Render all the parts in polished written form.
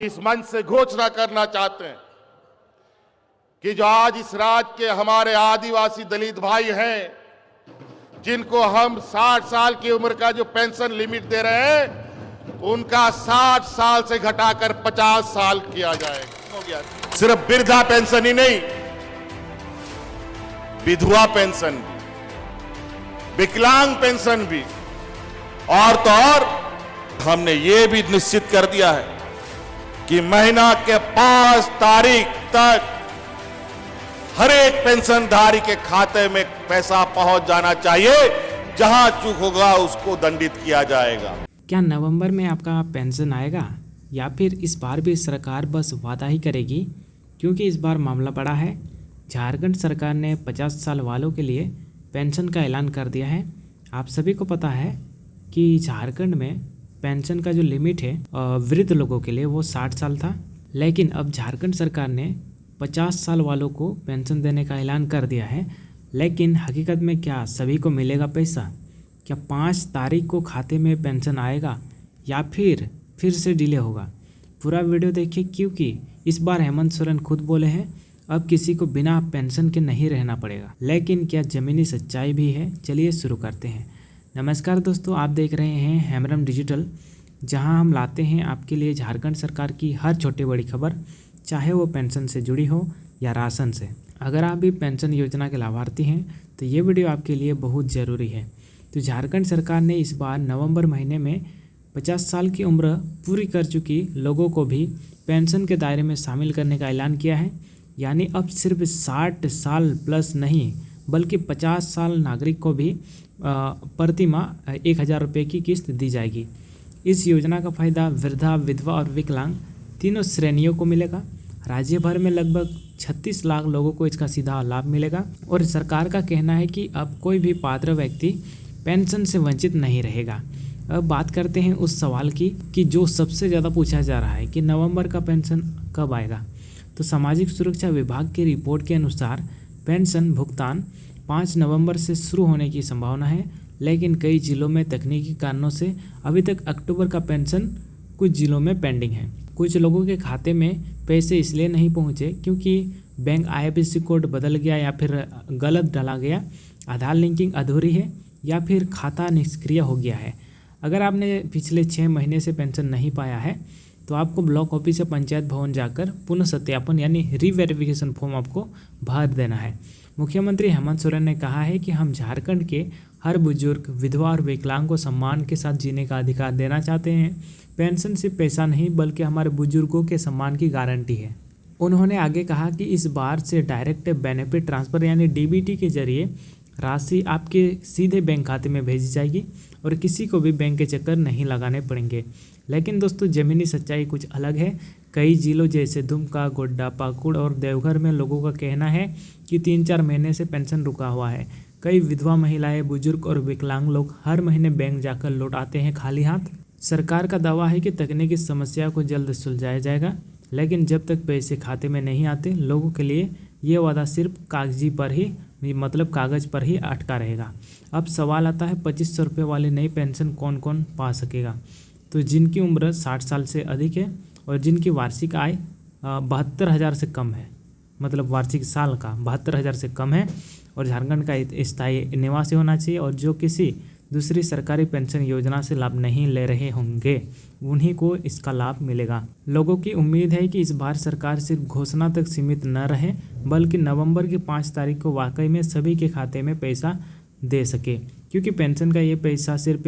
इस मंच से घोषणा करना चाहते हैं कि जो आज इस राज्य के हमारे आदिवासी दलित भाई हैं, जिनको हम 60 साल की उम्र का जो पेंशन लिमिट दे रहे हैं, उनका 60 साल से घटाकर 50 साल किया जाएगा। हो गया। सिर्फ वृद्धा पेंशन ही नहीं, विधवा पेंशन भी, विकलांग पेंशन भी, और तो और हमने ये भी निश्चित कर दिया है कि महीना के 5 तारीख तक हर एक पेंशनधारी के खाते में पैसा पहुंच जाना चाहिए। जहां चूक होगा उसको दंडित किया जाएगा। क्या नवंबर में आपका पेंशन आएगा या फिर इस बार भी सरकार बस वादा ही करेगी? क्योंकि इस बार मामला बड़ा है। झारखंड सरकार ने 50 साल वालों के लिए पेंशन का ऐलान कर दिया है। आप सभी को पता है कि झारखंड में पेंशन का जो लिमिट है वृद्ध लोगों के लिए वो 60 साल था, लेकिन अब झारखंड सरकार ने 50 साल वालों को पेंशन देने का ऐलान कर दिया है। लेकिन हकीकत में क्या सभी को मिलेगा पैसा? क्या 5 तारीख को खाते में पेंशन आएगा या फिर से डिले होगा? पूरा वीडियो देखिए, क्योंकि इस बार हेमंत सोरेन खुद बोले हैं अब किसी को बिना पेंशन के नहीं रहना पड़ेगा। लेकिन क्या ज़मीनी सच्चाई भी है? चलिए शुरू करते हैं। नमस्कार दोस्तों, आप देख रहे हैं हेमरम डिजिटल, जहां हम लाते हैं आपके लिए झारखंड सरकार की हर छोटी बड़ी खबर, चाहे वो पेंशन से जुड़ी हो या राशन से। अगर आप भी पेंशन योजना के लाभार्थी हैं तो ये वीडियो आपके लिए बहुत ज़रूरी है। तो झारखंड सरकार ने इस बार नवंबर महीने में 50 साल की उम्र पूरी कर चुकी लोगों को भी पेंशन के दायरे में शामिल करने का ऐलान किया है। यानी अब सिर्फ 60 साल प्लस नहीं बल्कि 50 साल नागरिक को भी प्रति माह 1000 रुपये की किस्त दी जाएगी। इस योजना का फ़ायदा वृद्धा, विधवा और विकलांग तीनों श्रेणियों को मिलेगा। राज्य भर में लगभग 36 लाख लोगों को इसका सीधा लाभ मिलेगा और सरकार का कहना है कि अब कोई भी पात्र व्यक्ति पेंशन से वंचित नहीं रहेगा। अब बात करते हैं उस सवाल की कि जो सबसे ज़्यादा पूछा जा रहा है कि नवंबर का पेंशन कब आएगा। तो सामाजिक सुरक्षा विभाग की रिपोर्ट के अनुसार पेंशन भुगतान 5 नवंबर से शुरू होने की संभावना है, लेकिन कई जिलों में तकनीकी कारणों से अभी तक अक्टूबर का पेंशन कुछ जिलों में पेंडिंग है। कुछ लोगों के खाते में पैसे इसलिए नहीं पहुंचे क्योंकि बैंक IFSC कोड बदल गया या फिर गलत डाला गया, आधार लिंकिंग अधूरी है या फिर खाता निष्क्रिय हो गया है। अगर आपने पिछले 6 महीने से पेंशन नहीं पाया है तो आपको ब्लॉक ऑफिस या पंचायत भवन जाकर पुनः सत्यापन यानी रीवेरिफिकेशन फॉर्म आपको भर देना है। मुख्यमंत्री हेमंत सोरेन ने कहा है कि हम झारखंड के हर बुजुर्ग, विधवा और विकलांग को सम्मान के साथ जीने का अधिकार देना चाहते हैं। पेंशन सिर्फ पैसा नहीं बल्कि हमारे बुजुर्गों के सम्मान की गारंटी है। उन्होंने आगे कहा कि इस बार से डायरेक्ट बेनिफिट ट्रांसफ़र यानी DBT के जरिए राशि आपके सीधे बैंक खाते में भेजी जाएगी और किसी को भी बैंक के चक्कर नहीं लगाने पड़ेंगे। लेकिन दोस्तों, ज़मीनी सच्चाई कुछ अलग है। कई जिलों जैसे दुमका, गोड्डा, पाकुड़ और देवघर में लोगों का कहना है कि 3-4 महीने से पेंशन रुका हुआ है। कई विधवा महिलाएं, बुजुर्ग और विकलांग लोग हर महीने बैंक जाकर लौट आते हैं खाली हाथ। सरकार का दावा है कि तकनीकी समस्या को जल्द सुलझाया जाएगा, लेकिन जब तक पैसे खाते में नहीं आते लोगों के लिए ये वादा सिर्फ कागजी पर ही मतलब कागज़ पर ही अटका रहेगा। अब सवाल आता है 2500 रुपये वाली नई पेंशन कौन कौन पा सकेगा? तो जिनकी उम्र 60 साल से अधिक है और जिनकी वार्षिक आय 72,000 से कम है, मतलब वार्षिक साल का 72,000 से कम है और झारखंड का स्थायी निवासी होना चाहिए और जो किसी दूसरी सरकारी पेंशन योजना से लाभ नहीं ले रहे होंगे उन्हीं को इसका लाभ मिलेगा। लोगों की उम्मीद है कि इस बार सरकार सिर्फ घोषणा तक सीमित न रहे बल्कि नवंबर की 5 तारीख को वाकई में सभी के खाते में पैसा दे सके, क्योंकि पेंशन का ये पैसा सिर्फ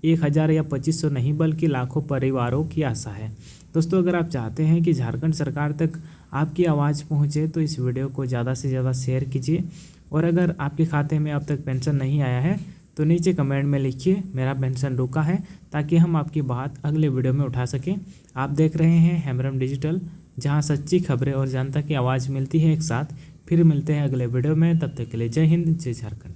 1000 या 2500 नहीं बल्कि लाखों परिवारों की आशा है। दोस्तों, अगर आप चाहते हैं कि झारखंड सरकार तक आपकी आवाज़ पहुंचे तो इस वीडियो को ज़्यादा से ज़्यादा शेयर कीजिए और अगर आपके खाते में अब तक पेंशन नहीं आया है तो नीचे कमेंट में लिखिए मेरा पेंशन रुका है, ताकि हम आपकी बात अगले वीडियो में उठा सकें। आप देख रहे हैं हेमरम डिजिटल, जहां सच्ची खबरें और जनता की आवाज़ मिलती है एक साथ। फिर मिलते हैं अगले वीडियो में, तब तक के लिए जय हिंद, जय झारखंड।